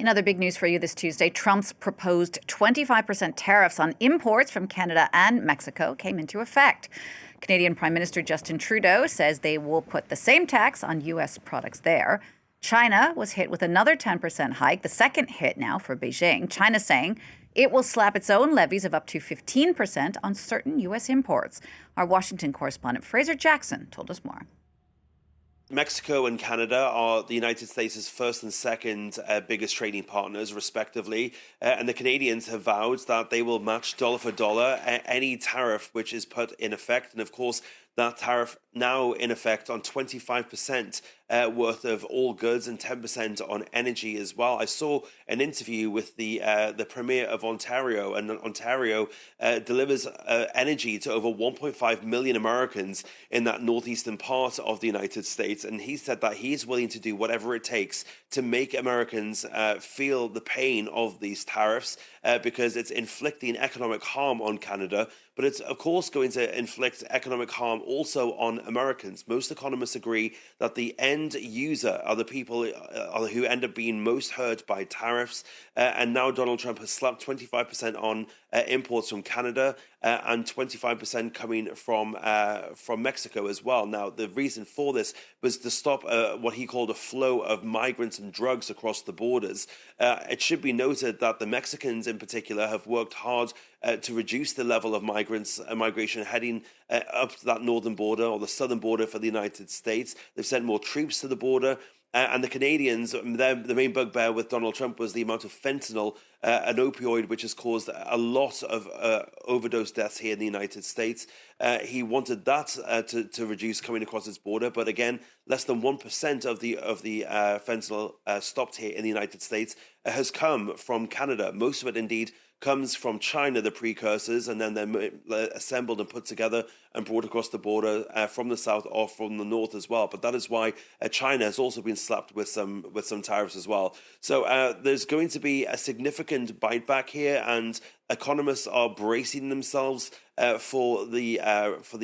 In other big news for you this Tuesday, Trump's proposed 25% tariffs on imports from Canada and Mexico came into effect. Canadian Prime Minister Justin Trudeau says they will put the same tax on U.S. products there. China was hit with another 10% hike, the second hit now for Beijing. China saying it will slap its own levies of up to 15% on certain U.S. imports. Our Washington correspondent Fraser Jackson told us more. Mexico and Canada are the United States' first and second biggest trading partners, respectively. And the Canadians have vowed that they will match dollar for dollar any tariff which is put in effect. And of course, that tariff now in effect on 25% worth of all goods and 10% on energy as well. I saw an interview with the Premier of Ontario, and Ontario delivers energy to over 1.5 million Americans in that northeastern part of the United States. And he said that he is willing to do whatever it takes to make Americans feel the pain of these tariffs because it's inflicting economic harm on Canada. But it's, of course, going to inflict economic harm also on Americans. Most economists agree that the end user are the people who end up being most hurt by tariffs. And now Donald Trump has slapped 25% on imports from Canada and 25% coming from Mexico as well. Now, the reason for this was to stop what he called a flow of migrants and drugs across the borders. It should be noted that the Mexicans in particular have worked hard to reduce the level of migration heading up to that northern border or the southern border for the United States. They've sent more troops to the border. And the Canadians, the main bugbear with Donald Trump was the amount of fentanyl, an opioid which has caused a lot of overdose deaths here in the United States. He wanted that to reduce coming across his border, but again, less than 1% of the fentanyl stopped here in the United States has come from Canada. Most of it, indeed, comes from China, the precursors, and then they're assembled and put together and brought across the border from the south or from the north as well. But that is why China has also been slapped with some tariffs as well. So there's going to be a significant bite back here, and economists are bracing themselves for the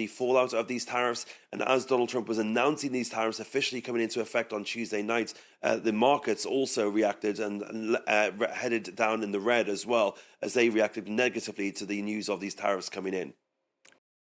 fallout of these tariffs. And as Donald Trump was announcing these tariffs officially coming into effect on Tuesday night, the markets also reacted and headed down in the red as well, as they reacted negatively to the news of these tariffs coming in.